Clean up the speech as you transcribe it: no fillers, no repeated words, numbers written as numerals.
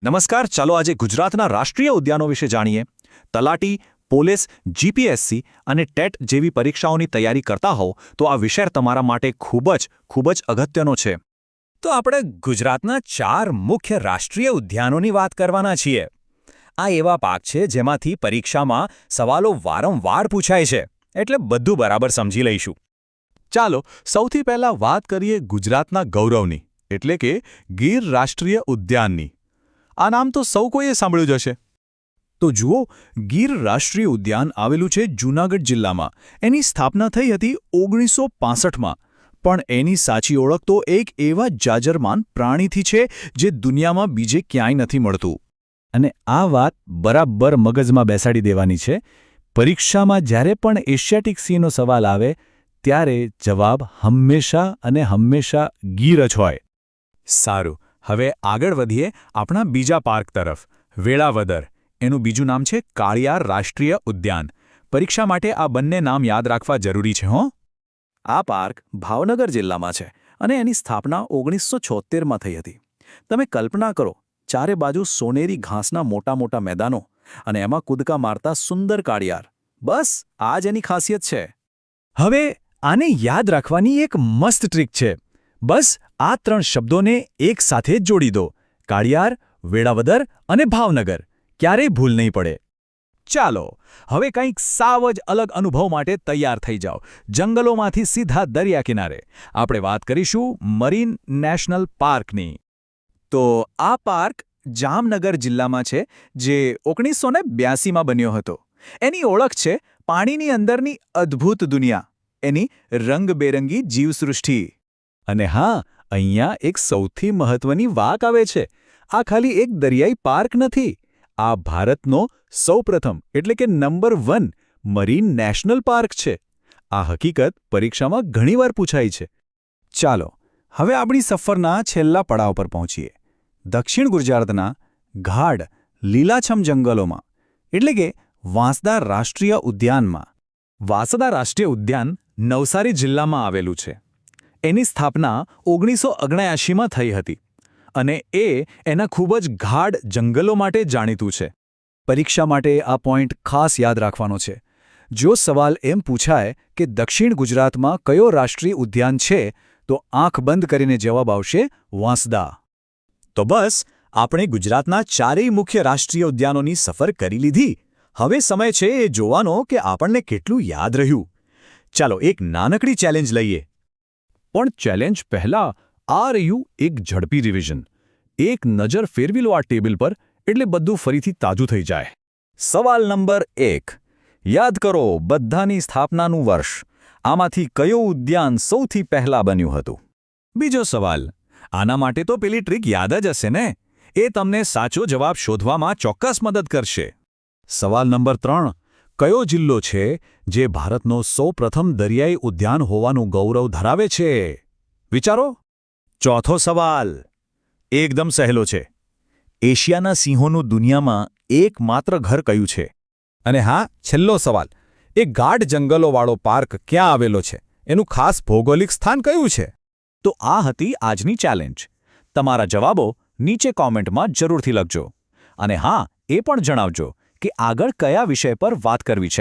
નમસ્કાર, ચાલો આજે ગુજરાતના રાષ્ટ્રીય ઉદ્યાનો વિશે જાણીએ. તલાટી, પોલીસ, જીપીએસસી અને ટેટ જેવી પરીક્ષાઓની તૈયારી કરતા હોવ તો આ વિષય તમારા માટે ખૂબ જ અગત્યનો છે. તો આપણે ગુજરાતના 4 મુખ્ય રાષ્ટ્રીય ઉદ્યાનોની વાત કરવાના છીએ. આ એવા પાક છે જેમાંથી પરીક્ષામાં સવાલો વારંવાર પૂછાય છે, એટલે બધું બરાબર સમજી લઈશું. ચાલો સૌથી પહેલા વાત કરીએ ગુજરાતના ગૌરવની, એટલે કે ગીર રાષ્ટ્રીય ઉદ્યાનની. આ નામ તો સૌ કોઈએ સાંભળ્યું જ હશે. તો જુઓ, ગીર રાષ્ટ્રીય ઉદ્યાન આવેલું છે જૂનાગઢ જિલ્લામાં. એની સ્થાપના થઈ હતી 1965માં. પણ એની સાચી ઓળખ તો એક એવા જાજરમાન પ્રાણીથી છે જે દુનિયામાં બીજે ક્યાંય નથી મળતું. અને આ વાત બરાબર મગજમાં બેસાડી દેવાની છે. પરીક્ષામાં જ્યારે પણ એશિયાટિક સિંહનો સવાલ આવે ત્યારે જવાબ હંમેશા ગીર જ હોય. સારું, હવે આગળ વધીએ આપણા બીજા પાર્ક તરફ, વેળાવદર. એનું બીજું નામ છે કાળિયાર રાષ્ટ્રીય ઉદ્યાન. પરીક્ષા માટે આ બંને નામ યાદ રાખવા જરૂરી છે હો. આ પાર્ક ભાવનગર જિલ્લામાં છે અને એની સ્થાપના 1976માં થઈ હતી. તમે કલ્પના કરો, ચારે બાજુ સોનેરી ઘાસના મોટા મેદાનો અને એમાં કૂદકા મારતા સુંદર કાળિયાર. બસ આ જ એની ખાસિયત છે. હવે આને યાદ રાખવાની એક મસ્ત ટ્રીક છે. બસ આ 3 શબ્દોને એક સાથે જ જોડી દો: કાળિયાર, વેળાવદર અને ભાવનગર. ક્યારેય ભૂલ નહીં પડે. ચાલો હવે કંઈક સાવ જ અલગ અનુભવ માટે તૈયાર થઈ જાઓ. જંગલોમાંથી સીધા દરિયા કિનારે આપણે વાત કરીશું મરીન નેશનલ પાર્કની. તો આ પાર્ક જામનગર જિલ્લામાં છે, જે 1982માં બન્યો હતો. એની ઓળખ છે પાણીની અંદરની અદ્ભુત દુનિયા, એની રંગબેરંગી જીવસૃષ્ટિ. અને હા, અહીંયા એક સૌથી મહત્વની વાત આવે છે. આ ખાલી એક દરિયાઈ પાર્ક નથી. આ ભારતનો સૌપ્રથમ એટલે કે નંબર 1 મરીન નેશનલ પાર્ક છે. આ હકીકત પરીક્ષામાં ઘણીવાર પૂછાઈ છે. ચાલો હવે આપણી સફરના છેલ્લા પડાવ પર પહોંચીએ. દક્ષિણ ગુજરાતના ગાઢ લીલાછમ જંગલોમાં, એટલે કે વાંસદા રાષ્ટ્રીય ઉદ્યાનમાં. વાંસદા રાષ્ટ્રીય ઉદ્યાન નવસારી જિલ્લામાં આવેલું છે. એની સ્થાપના 1979માં થઈ હતી અને એ એના ખૂબ જ ગાઢ જંગલો માટે જાણીતું છે. પરીક્ષા માટે આ પોઈન્ટ ખાસ યાદ રાખવાનો છે. જો સવાલ એમ પૂછાય કે દક્ષિણ ગુજરાતમાં કયો રાષ્ટ્રીય ઉદ્યાન છે, તો આંખ બંધ કરીને જવાબ આવશે વાંસદા. તો બસ આપણે ગુજરાતના 4 મુખ્ય રાષ્ટ્રીય ઉદ્યાનોની સફર કરી લીધી. હવે સમય છે એ જોવાનો કે આપણને કેટલું યાદ રહ્યું. ચાલો એક નાનકડી ચેલેન્જ લઈએ. પણ ચેલેન્જ પહેલા આ રહ્યું એક ઝડપી રિવિઝન. એક નજર ફેરવી લો આ ટેબલ પર, એટલે બધું ફરીથી તાજું થઈ જાય. સવાલ નંબર 1. યાદ કરો બધાની સ્થાપનાનું વર્ષ. આમાંથી કયો ઉદ્યાન સૌથી પહેલા બન્યું હતું? બીજો સવાલ. આના માટે તો પેલી ટ્રીક યાદ જ હશે ને? એ તમને સાચો જવાબ શોધવામાં ચોક્કસ મદદ કરશે. સવાલ નંબર 3. કયો જિલ્લો છે જે ભારતનો સૌપ્રથમ દરિયાઈ ઉદ્યાન હોવાનું ગૌરવ ધરાવે છે? વિચારો. ચોથો સવાલ એકદમ સહેલો છે. એશિયાના સિંહોનું દુનિયામાં એકમાત્ર ઘર કયું છે? અને હા, છેલ્લો સવાલ. એ ગાઢ જંગલોવાળો પાર્ક ક્યાં આવેલો છે? એનું ખાસ ભૌગોલિક સ્થાન કયું છે? તો આ હતી આજની ચેલેન્જ. તમારા જવાબો નીચે કોમેન્ટમાં જરૂરથી લખજો. અને હા, એ પણ જણાવજો કે આગળ કયા વિષય પર વાત કરવી છે.